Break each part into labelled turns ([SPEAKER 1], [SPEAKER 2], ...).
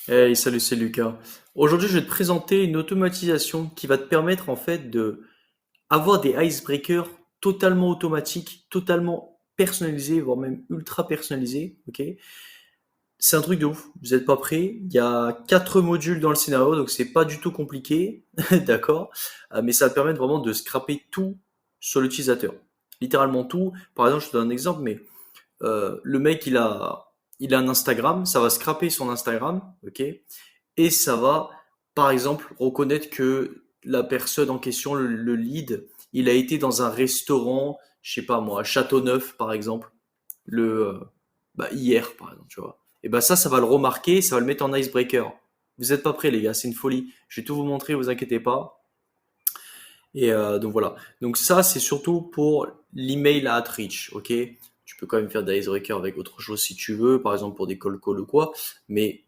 [SPEAKER 1] Hey, salut, c'est Lucas. Aujourd'hui, je vais te présenter une automatisation qui va te permettre en fait de avoir des icebreakers totalement automatiques, totalement personnalisés, voire même ultra personnalisés. Ok? C'est un truc de ouf. Vous n'êtes pas prêts? Il y a quatre modules dans le scénario, donc c'est pas du tout compliqué, d'accord? Mais ça va te permettre vraiment de scraper tout sur l'utilisateur. Littéralement tout. Par exemple, je te donne un exemple, mais le mec il a un Instagram, ça va scraper son Instagram, ok? Et ça va, par exemple, reconnaître que la personne en question, le lead, il a été dans un restaurant, je sais pas moi, à Châteauneuf, par exemple, le, hier, par exemple, tu vois. Et ben ça va le remarquer, ça va le mettre en icebreaker. Vous êtes pas prêts, les gars, c'est une folie. Je vais tout vous montrer, vous inquiétez pas. Et donc voilà. Donc ça, c'est surtout pour l'email à outreach, ok? Tu peux quand même faire des icebreakers avec autre chose si tu veux, par exemple pour des call calls ou quoi. Mais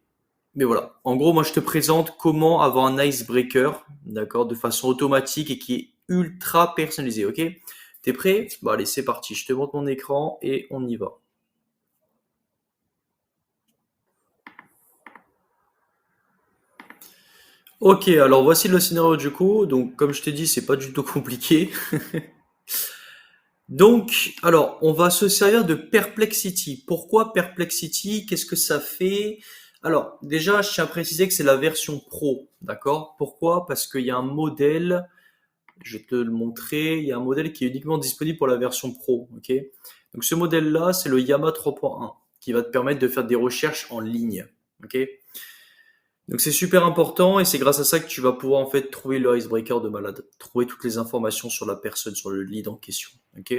[SPEAKER 1] mais voilà, en gros, moi je te présente comment avoir un icebreaker, d'accord, de façon automatique et qui est ultra personnalisé, ok? T'es prêt? Bon allez, c'est parti, je te montre mon écran et on y va. Ok, alors voici le scénario du coup. Donc comme je t'ai dit, c'est pas du tout compliqué. Donc, alors, on va se servir de Perplexity. Pourquoi Perplexity? Qu'est-ce que ça fait? Alors, déjà, je tiens à préciser que c'est la version pro, d'accord? Pourquoi? Parce qu'il y a un modèle. Je vais te le montrer. Il y a un modèle qui est uniquement disponible pour la version Pro. Ok. Donc ce modèle-là, c'est le Yamaha 3.1 qui va te permettre de faire des recherches en ligne. Ok. Donc c'est super important et c'est grâce à ça que tu vas pouvoir en fait trouver le icebreaker de malade, trouver toutes les informations sur la personne, sur le lead en question. Ok.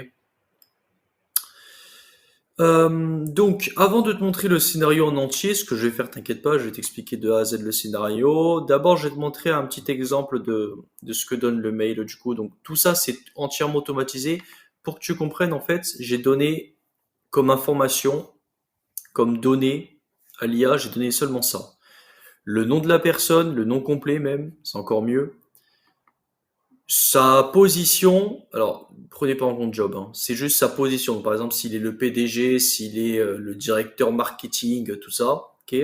[SPEAKER 1] Donc, avant de te montrer le scénario en entier, ce que je vais faire, t'inquiète pas, je vais t'expliquer de A à Z le scénario. D'abord, je vais te montrer un petit exemple de ce que donne le mail du coup. Donc, tout ça, c'est entièrement automatisé. Pour que tu comprennes, en fait, j'ai donné comme information, comme données à l'IA, j'ai donné seulement ça. Le nom de la personne, le nom complet même, c'est encore mieux. Sa position, alors prenez pas en compte job, hein, c'est juste sa position. Par exemple, s'il est le PDG, s'il est le directeur marketing, tout ça, ok.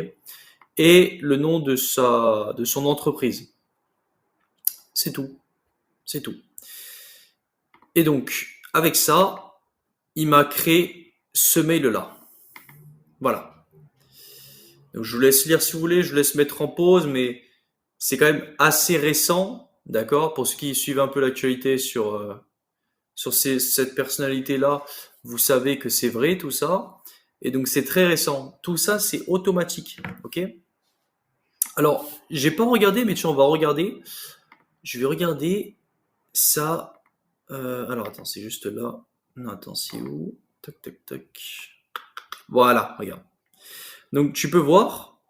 [SPEAKER 1] Et le nom de son entreprise. C'est tout, c'est tout. Et donc, avec ça, il m'a créé ce mail-là. Voilà. Donc, je vous laisse lire si vous voulez, je vous laisse mettre en pause, mais c'est quand même assez récent, d'accord, pour ceux qui suivent un peu l'actualité sur cette personnalité-là, vous savez que c'est vrai tout ça. Et donc c'est très récent. Tout ça, c'est automatique. Ok. Alors, j'ai pas regardé, mais tu on va regarder. Je vais regarder ça. Alors attends, c'est juste là. Non, attends, c'est où? Tac, tac, tac. Voilà, regarde. Donc tu peux voir,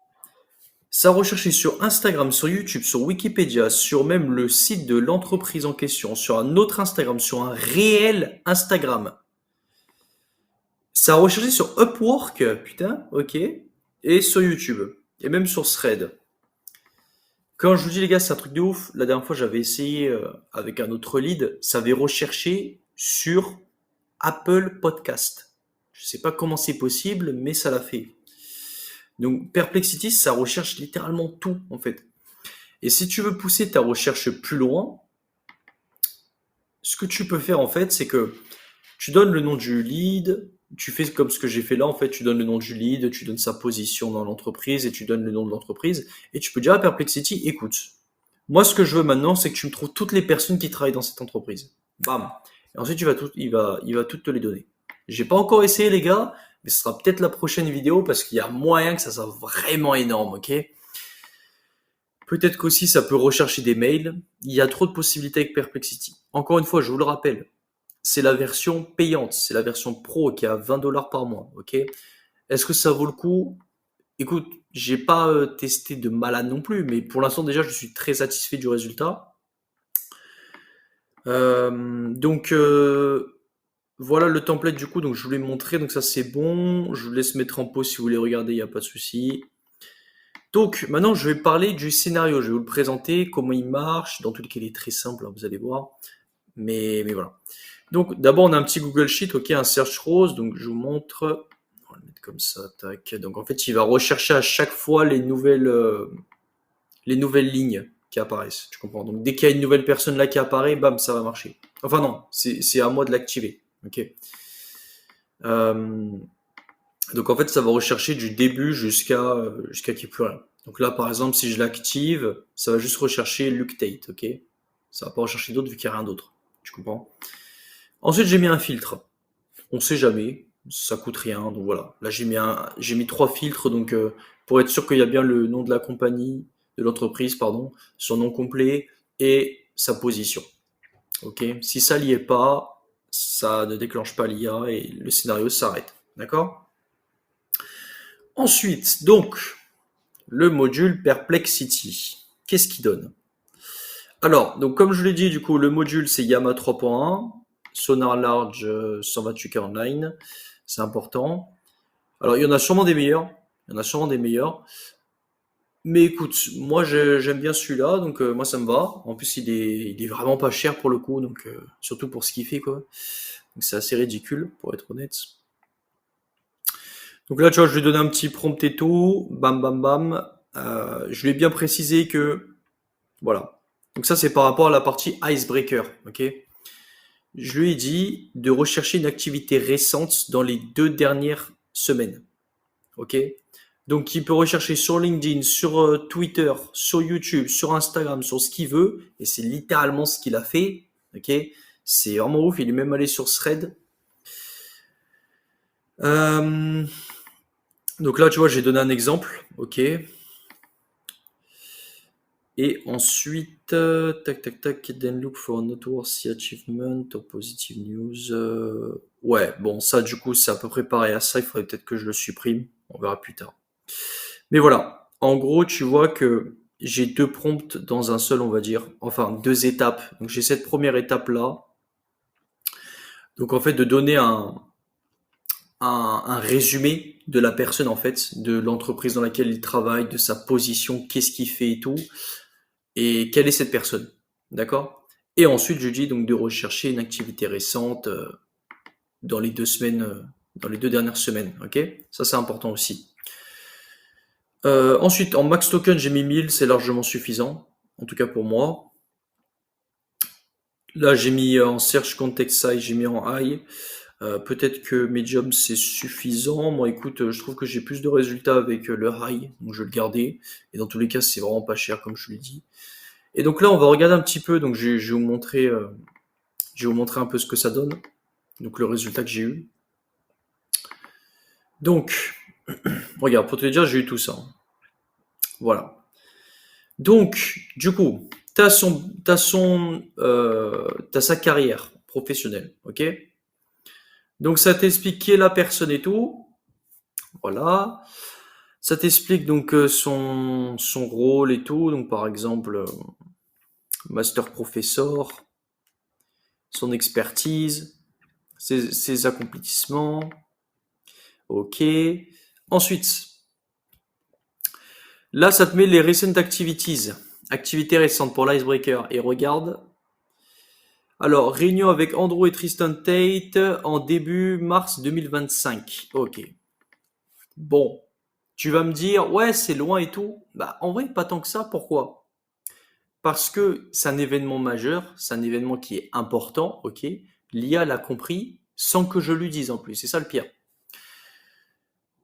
[SPEAKER 1] ça recherché sur Instagram, sur YouTube, sur Wikipédia, sur même le site de l'entreprise en question, sur un autre Instagram, sur un réel Instagram. Ça a recherché sur Upwork, putain, ok, et sur YouTube, et même sur Thread. Quand je vous dis les gars, c'est un truc de ouf. La dernière fois, j'avais essayé avec un autre lead, ça avait recherché sur Apple Podcast. Je sais pas comment c'est possible, mais ça l'a fait. Donc Perplexity, ça recherche littéralement tout en fait. Et si tu veux pousser ta recherche plus loin, ce que tu peux faire en fait, c'est que tu donnes le nom du lead, tu fais comme ce que j'ai fait là, en fait, tu donnes le nom du lead, tu donnes sa position dans l'entreprise et tu donnes le nom de l'entreprise. Et tu peux dire à Perplexity, écoute, moi ce que je veux maintenant, c'est que tu me trouves toutes les personnes qui travaillent dans cette entreprise. Bam. Et ensuite, il va toutes te les donner. J'ai pas encore essayé les gars, mais ce sera peut-être la prochaine vidéo parce qu'il y a moyen que ça soit vraiment énorme, ok? Peut-être qu'aussi ça peut rechercher des mails. Il y a trop de possibilités avec Perplexity. Encore une fois, je vous le rappelle, c'est la version payante, c'est la version pro qui est à 20 $ par mois, ok? Est-ce que ça vaut le coup? Écoute, j'ai pas testé de malade non plus, mais pour l'instant déjà je suis très satisfait du résultat. Donc voilà le template du coup, donc je vous l'ai montré, donc ça c'est bon. Je vous laisse mettre en pause si vous voulez regarder, il n'y a pas de souci. Donc maintenant je vais parler du scénario, je vais vous le présenter, comment il marche. Dans tous les cas il est très simple, hein, vous allez voir. Mais voilà. Donc d'abord on a un petit Google Sheet, ok, un Search Rose, donc je vous montre. comme ça, tac. Donc en fait, il va rechercher à chaque fois les nouvelles lignes qui apparaissent. Tu comprends? Donc dès qu'il y a une nouvelle personne là qui apparaît, bam, ça va marcher. Enfin non, c'est à moi de l'activer. Ok. Euh, donc en fait, ça va rechercher du début jusqu'à qu'il n'y ait plus rien. Donc là, par exemple, si je l'active, ça va juste rechercher Luctate, ok? Ça va pas rechercher d'autres vu qu'il n'y a rien d'autre. Tu comprends? Ensuite, j'ai mis un filtre. On sait jamais, ça coûte rien, donc voilà. Là, j'ai mis trois filtres, donc pour être sûr qu'il y a bien le nom de la compagnie, de l'entreprise, pardon, son nom complet et sa position. Ok? Si ça n'y est pas, ça ne déclenche pas l'IA et le scénario s'arrête. D'accord? Ensuite, donc, le module Perplexity. Qu'est-ce qu'il donne? Alors, donc comme je l'ai dit, du coup, le module c'est Yama 3.1, Sonar Large 128K online, c'est important. Alors, il y en a sûrement des meilleurs, il y en a sûrement des meilleurs. Mais écoute, moi j'aime bien celui-là, donc moi ça me va. En plus, il est vraiment pas cher pour le coup, donc surtout pour ce qu'il fait, quoi. Donc c'est assez ridicule, pour être honnête. Donc là, tu vois, je lui ai donné un petit prompt et tout, bam bam bam. Je lui ai bien précisé que, voilà. Donc ça, c'est par rapport à la partie icebreaker, ok? Je lui ai dit de rechercher une activité récente dans les 2 dernières semaines, ok? Donc il peut rechercher sur LinkedIn, sur Twitter, sur YouTube, sur Instagram, sur ce qu'il veut, et c'est littéralement ce qu'il a fait, ok? C'est vraiment ouf, il est même allé sur Thread. Euh, donc là, tu vois, j'ai donné un exemple, ok? Et ensuite, tac, tac, tac, then look for a noteworthy achievement or positive news. Ouais, bon, ça, du coup, c'est à peu près pareil à ça. Il faudrait peut-être que je le supprime. On verra plus tard. Mais voilà. En gros, tu vois que j'ai deux prompts dans un seul, on va dire. Enfin, deux étapes. Donc, j'ai cette première étape-là. Donc, en fait, de donner un résumé de la personne, en fait, de l'entreprise dans laquelle il travaille, de sa position, qu'est-ce qu'il fait et tout. Et quelle est cette personne, d'accord? Et ensuite, je dis donc de rechercher une activité récente dans les 2 semaines, dans les 2 dernières semaines, ok? Ça, c'est important aussi. Ensuite, en max token, j'ai mis 1000, c'est largement suffisant, en tout cas pour moi. Là, j'ai mis en search context size, j'ai mis en high. Peut-être que medium c'est suffisant. Moi, écoute, je trouve que j'ai plus de résultats avec le high, donc je vais le garder. Et dans tous les cas, c'est vraiment pas cher, comme je l'ai dit. Et donc là, on va regarder un petit peu. Donc, je vais vous montrer un peu ce que ça donne. Donc, le résultat que j'ai eu. Donc, regarde, pour te dire, j'ai eu tout ça. Voilà. Donc, du coup, t'as sa carrière professionnelle, ok? Donc, ça t'explique qui est la personne et tout. Voilà. Ça t'explique donc son rôle et tout. Donc, par exemple, master professeur, son expertise, ses accomplissements. Ok. Ensuite, là, ça te met les recent activities. Activités récentes pour l'icebreaker. Et regarde. Alors, réunion avec Andrew et Tristan Tate en début mars 2025. Ok. Bon. Tu vas me dire, ouais, c'est loin et tout. Bah, en vrai, pas tant que ça. Pourquoi? Parce que c'est un événement majeur. C'est un événement qui est important. Ok. L'IA l'a compris sans que je lui dise en plus. C'est ça le pire.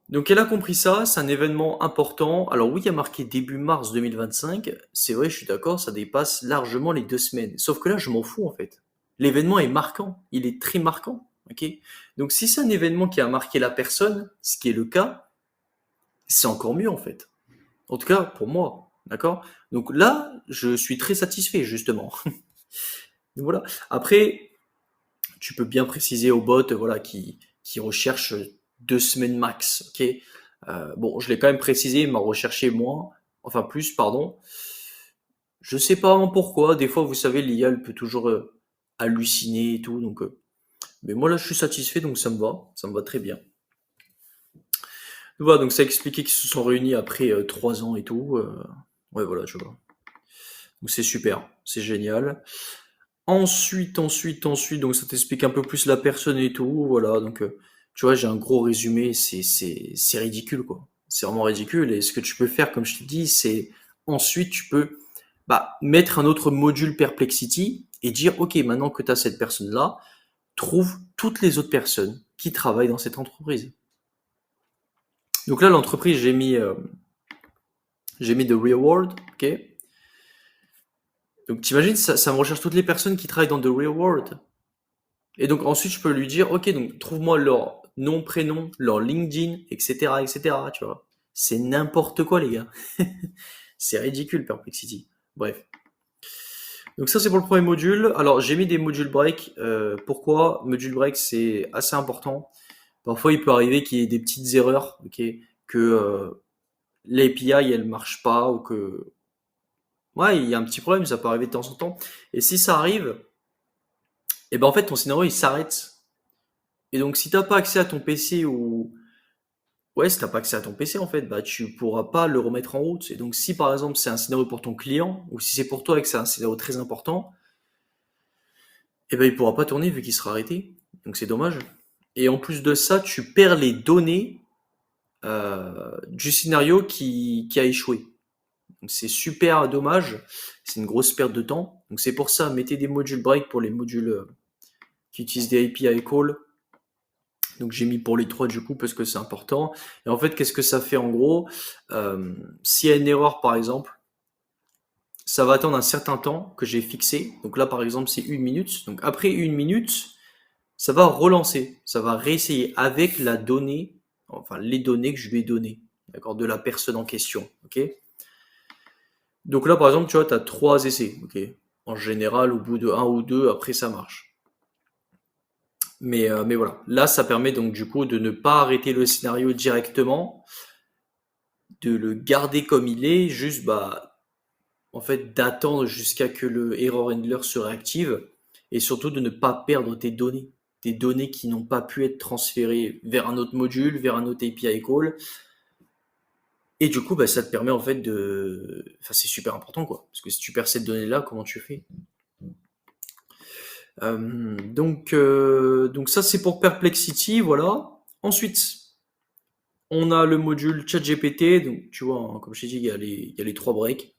[SPEAKER 1] Donc elle a compris ça, c'est un événement important. Alors oui, il y a marqué début mars 2025. C'est vrai, je suis d'accord, ça dépasse largement les 2 semaines. Sauf que là, je m'en fous en fait. L'événement est marquant, il est très marquant. Ok. Donc si c'est un événement qui a marqué la personne, ce qui est le cas, c'est encore mieux en fait. En tout cas pour moi, d'accord. Donc là, je suis très satisfait justement. Donc voilà. Après, tu peux bien préciser au bot, voilà, qui recherche 2 semaines max, ok. Bon, je l'ai quand même précisé, il m'a recherché moins, enfin plus, pardon. Je sais pas vraiment pourquoi. Des fois, vous savez, l'IA elle peut toujours halluciner et tout, donc. Mais moi là, je suis satisfait, donc ça me va très bien. Voilà, donc ça expliquait qu'ils se sont réunis après 3 ans et tout. Ouais, voilà, je vois. Donc c'est super, c'est génial. Ensuite, donc ça t'explique un peu plus la personne et tout, voilà. Donc Tu vois, j'ai un gros résumé, c'est ridicule, quoi. C'est vraiment ridicule. Et ce que tu peux faire, comme je t'ai dit, c'est ensuite, tu peux mettre un autre module Perplexity et dire, OK, maintenant que tu as cette personne-là, trouve toutes les autres personnes qui travaillent dans cette entreprise. Donc là, l'entreprise, j'ai mis The Real World, OK? Donc t'imagines, ça me recherche toutes les personnes qui travaillent dans The Real World. Et donc ensuite, je peux lui dire, OK, donc trouve-moi leur nom, prénom, leur LinkedIn, etc., etc., tu vois. C'est n'importe quoi, les gars. C'est ridicule, Perplexity. Bref. Donc ça, c'est pour le premier module. Alors, j'ai mis des modules break. Pourquoi? Module break, c'est assez important. Parfois, il peut arriver qu'il y ait des petites erreurs, ok, que l'API, elle marche pas, ou que... Ouais, il y a un petit problème, ça peut arriver de temps en temps. Et si ça arrive, et ben en fait, ton scénario, il s'arrête. Et donc, si t'as pas accès à ton PC ou... Ouais, si t'as pas accès à ton PC, en fait, bah, tu pourras pas le remettre en route. Et donc, si par exemple, c'est un scénario pour ton client, ou si c'est pour toi et que c'est un scénario très important, eh ben, il pourra pas tourner vu qu'il sera arrêté. Donc, c'est dommage. Et en plus de ça, tu perds les données du scénario qui a échoué. Donc, c'est super dommage. C'est une grosse perte de temps. Donc, c'est pour ça, mettez des modules break pour les modules qui utilisent des API call. Donc j'ai mis pour les trois du coup parce que c'est important. Et en fait, qu'est-ce que ça fait en gros? S'il y a une erreur par exemple, ça va attendre un certain temps que j'ai fixé. Donc là par exemple c'est 1 minute. Donc après 1 minute, ça va relancer, ça va réessayer avec la donnée, enfin les données que je lui ai données, d'accord, de la personne en question. Ok. Donc là par exemple tu vois, tu as 3 essais. Ok. En général, au bout de un ou deux, après ça marche. Mais voilà. Là, ça permet donc du coup de ne pas arrêter le scénario directement, de le garder comme il est, juste en fait d'attendre jusqu'à que le error handler se réactive et surtout de ne pas perdre tes données qui n'ont pas pu être transférées vers un autre module, vers un autre API call. Et du coup, ça te permet en fait enfin, c'est super important quoi, parce que si tu perds cette donnée-là, comment tu fais? Donc ça c'est pour Perplexity, voilà. Ensuite, on a le module ChatGPT, donc tu vois, hein, comme je t'ai dit, il y a les trois breaks.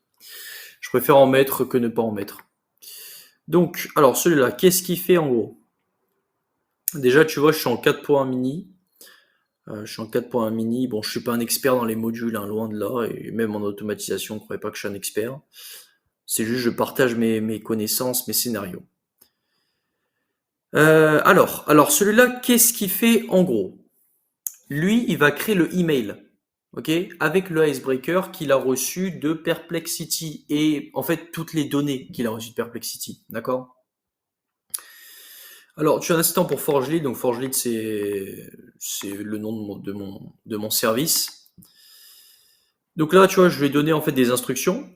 [SPEAKER 1] Je préfère en mettre que ne pas en mettre. Donc, alors celui-là, qu'est-ce qu'il fait en gros? Déjà, tu vois, je suis en 4.1 mini. Je suis en 4.1 mini. Bon, je suis pas un expert dans les modules, hein, loin de là, et même en automatisation, ne croyez pas que je suis un expert. C'est juste, je partage mes connaissances, mes scénarios. Alors celui-là, qu'est-ce qu'il fait en gros? Lui, il va créer le email, ok, avec le icebreaker qu'il a reçu de Perplexity et en fait toutes les données qu'il a reçues de Perplexity, d'accord? Alors, tu as un assistant pour ForgeLead, donc ForgeLead c'est le nom de mon service. Donc là, tu vois, je vais donner en fait des instructions,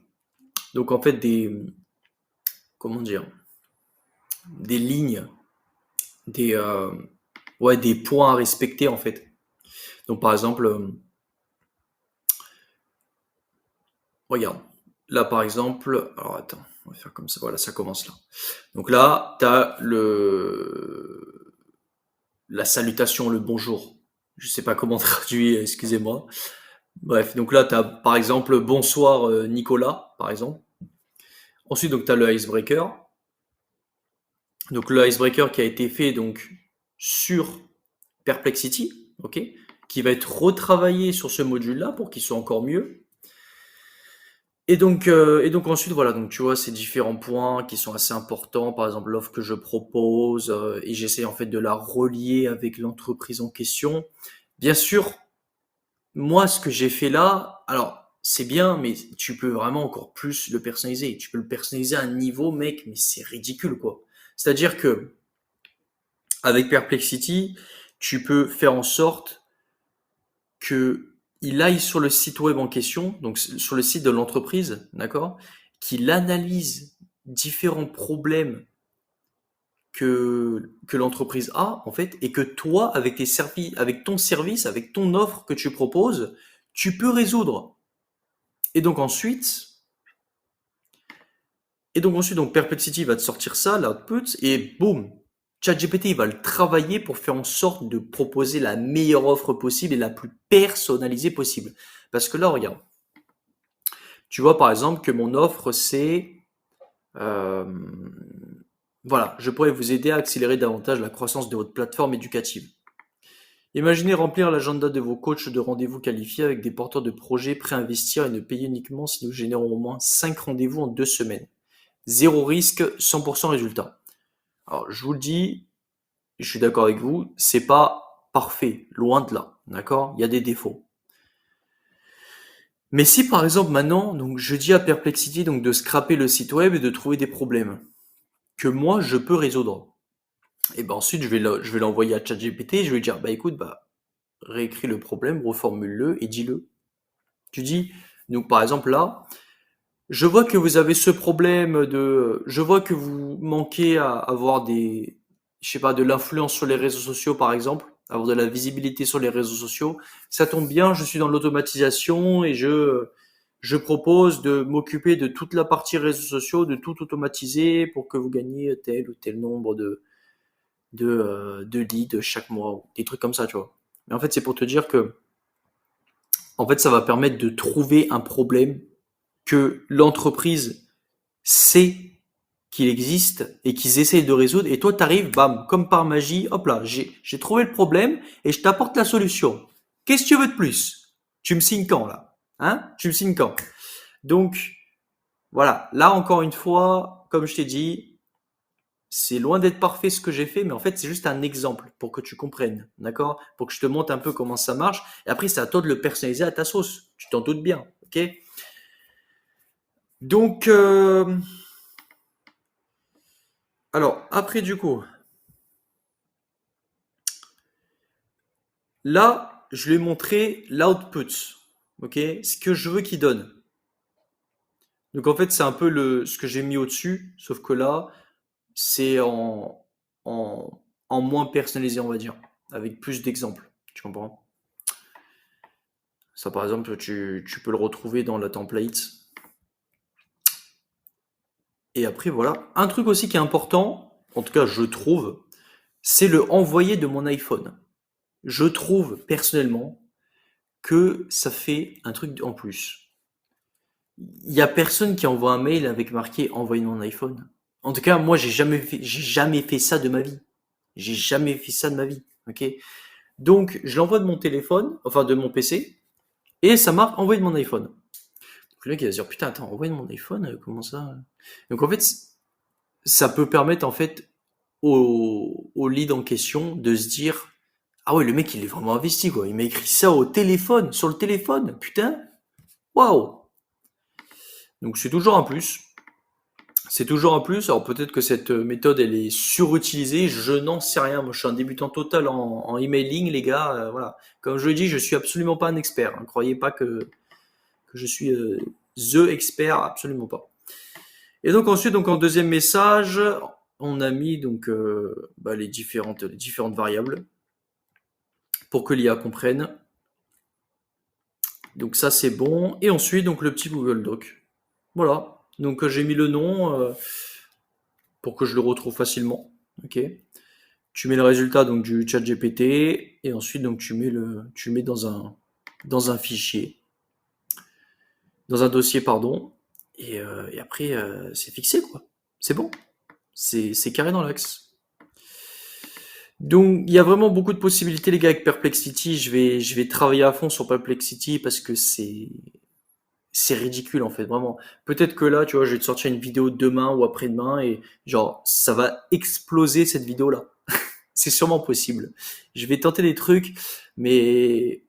[SPEAKER 1] donc en fait des comment dire, des lignes, des ouais des points à respecter en fait. Donc par exemple, regarde, là par exemple, alors attends, on va faire comme ça, voilà, ça commence là. Donc là, tu as la salutation, le bonjour. Je sais pas comment traduire, excusez-moi. Bref, donc là, tu as par exemple bonsoir Nicolas, par exemple. Ensuite, donc tu as le icebreaker. Donc le icebreaker qui a été fait donc sur Perplexity, ok, qui va être retravaillé sur ce module-là pour qu'il soit encore mieux. Et donc ensuite, voilà, donc tu vois ces différents points qui sont assez importants, par exemple l'offre que je propose, et j'essaie en fait de la relier avec l'entreprise en question. Bien sûr, moi ce que j'ai fait là, alors c'est bien, mais tu peux vraiment encore plus le personnaliser. Tu peux le personnaliser à un niveau, mec, mais c'est ridicule quoi. C'est-à-dire que avec Perplexity, tu peux faire en sorte que il aille sur le site web en question, donc sur le site de l'entreprise, d'accord, qu'il analyse différents problèmes que l'entreprise a, en fait, et que toi, avec tes services, avec ton service, avec ton offre que tu proposes, tu peux résoudre. Et donc ensuite, donc Perplexity va te sortir ça, l'output, et boum. ChatGPT, il va le travailler pour faire en sorte de proposer la meilleure offre possible et la plus personnalisée possible. Parce que là, regarde, tu vois par exemple que mon offre, c'est euh, voilà, je pourrais vous aider à accélérer davantage la croissance de votre plateforme éducative. Imaginez remplir l'agenda de vos coachs de rendez-vous qualifiés avec des porteurs de projets prêts à investir et ne payer uniquement si nous générons au moins 5 rendez-vous en 2 semaines. Zéro risque, 100% résultat. Alors, je vous le dis, je suis d'accord avec vous, c'est pas parfait, loin de là, d'accord? Il y a des défauts. Mais si par exemple maintenant, donc je dis à Perplexity donc de scraper le site web et de trouver des problèmes que moi je peux résoudre, et ben ensuite je vais l'envoyer à ChatGPT, je vais lui dire bah écoute bah réécris le problème, reformule-le et dis-le. Tu dis donc par exemple là, je vois que vous avez ce problème de, je vois que vous manquez à avoir des, je sais pas, de l'influence sur les réseaux sociaux par exemple, avoir de la visibilité sur les réseaux sociaux. Ça tombe bien, je suis dans l'automatisation et je propose de m'occuper de toute la partie réseaux sociaux, de tout automatiser pour que vous gagniez tel ou tel nombre de leads chaque mois, des trucs comme ça, tu vois. Mais en fait, c'est pour te dire que, en fait, ça va permettre de trouver un problème que l'entreprise sait qu'il existe et qu'ils essayent de résoudre. Et toi, t'arrives, bam, comme par magie, hop là, j'ai trouvé le problème et je t'apporte la solution. Qu'est-ce que tu veux de plus? Tu me signes quand, là? Hein? Tu me signes quand? Donc, voilà. Là, encore une fois, comme je t'ai dit, c'est loin d'être parfait ce que j'ai fait, mais en fait, c'est juste un exemple pour que tu comprennes, d'accord? Pour que je te montre un peu comment ça marche. Et après, c'est à toi de le personnaliser à ta sauce. Tu t'en doutes bien, ok? Donc, alors, après, du coup, là, je lui ai montré l'output, ok? Ce que je veux qu'il donne. Donc, en fait, c'est un peu ce que j'ai mis au-dessus, sauf que là, c'est en moins personnalisé, on va dire, avec plus d'exemples. Tu comprends? Ça, par exemple, tu peux le retrouver dans la template. Et après, voilà. Un truc aussi qui est important, en tout cas, je trouve, c'est le envoyer de mon iPhone. Je trouve, personnellement, que ça fait un truc en plus. Il y a personne qui envoie un mail avec marqué envoyer mon iPhone. En tout cas, moi, j'ai jamais fait ça de ma vie. J'ai jamais fait ça de ma vie. Ok? Donc, je l'envoie de mon téléphone, enfin de mon PC, et ça marque envoyer de mon iPhone. Donc, le mec, il va se dire, putain, attends, envoyer de mon iPhone, comment ça? Donc, en fait, ça peut permettre, en fait, au lead en question de se dire, ah ouais, le mec, il est vraiment investi, quoi. Il m'a écrit ça au téléphone, sur le téléphone, putain, waouh! Donc, c'est toujours un plus. C'est toujours un plus. Alors peut-être que cette méthode elle est surutilisée, je n'en sais rien. Moi je suis un débutant total en emailing, les gars. Voilà. Comme je le dis, je suis absolument pas un expert. Ne croyez pas que je suis the expert, absolument pas. Et donc ensuite, donc en deuxième message, on a mis donc bah, les différentes variables pour que l'IA comprenne. Donc ça c'est bon. Et ensuite donc le petit Google Doc. Voilà. Donc j'ai mis le nom pour que je le retrouve facilement. Ok. Tu mets le résultat donc du chat GPT et ensuite donc tu le mets dans un fichier, dans un dossier pardon, et après c'est fixé quoi. C'est bon, c'est carré dans l'axe. Donc il y a vraiment beaucoup de possibilités les gars avec Perplexity. Je vais travailler à fond sur Perplexity parce que c'est ridicule en fait vraiment. Peut-être que là tu vois je vais te sortir une vidéo demain ou après-demain et genre ça va exploser cette vidéo là. C'est sûrement possible. Je vais tenter des trucs, mais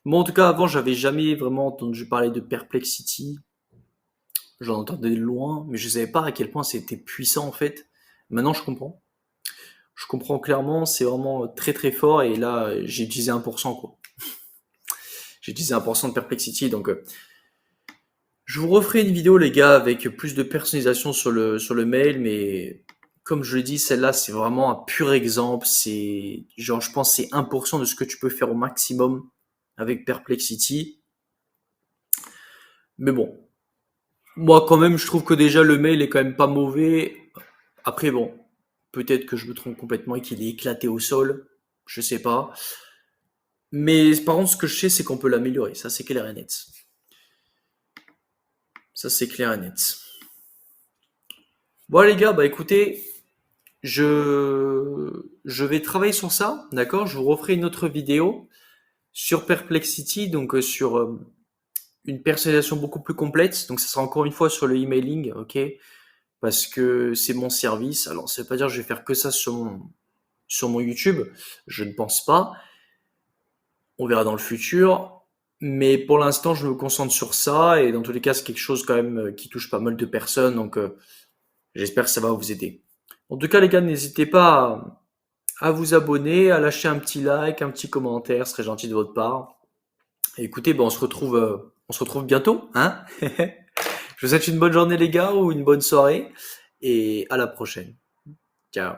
[SPEAKER 1] moi en tout cas avant j'avais jamais vraiment entendu parler de Perplexity. J'en entendais de loin, mais je savais pas à quel point c'était puissant en fait. Maintenant je comprends. Je comprends clairement, c'est vraiment très très fort et là j'ai utilisé 1% quoi. J'ai utilisé 1% de Perplexity donc je vous referai une vidéo les gars avec plus de personnalisation sur le mail mais comme je l'ai dit, celle-là, c'est vraiment un pur exemple. C'est, genre, je pense, que c'est 1% de ce que tu peux faire au maximum avec Perplexity. Mais bon, moi, quand même, je trouve que déjà le mail est quand même pas mauvais. Après, bon, Peut-être que je me trompe complètement et qu'il est éclaté au sol. Je sais pas. Mais par contre, ce que je sais, c'est qu'on peut l'améliorer. Ça, c'est clair et net. Ça, c'est clair et net. Bon, les gars, bah écoutez, je vais travailler sur ça, d'accord? Je vous referai une autre vidéo sur Perplexity, donc sur une personnalisation beaucoup plus complète. Donc, ça sera encore une fois sur le emailing, ok? Parce que c'est mon service. Alors, ça veut pas dire que je vais faire que ça sur mon YouTube. Je ne pense pas. On verra dans le futur. Mais pour l'instant, je me concentre sur ça. Et dans tous les cas, c'est quelque chose quand même qui touche pas mal de personnes. Donc, j'espère que ça va vous aider. En tout cas, les gars, n'hésitez pas à vous abonner, à lâcher un petit like, un petit commentaire. Ce serait gentil de votre part. Et écoutez, ben, on se retrouve bientôt, hein? Je vous souhaite une bonne journée, les gars, ou une bonne soirée. Et à la prochaine. Ciao.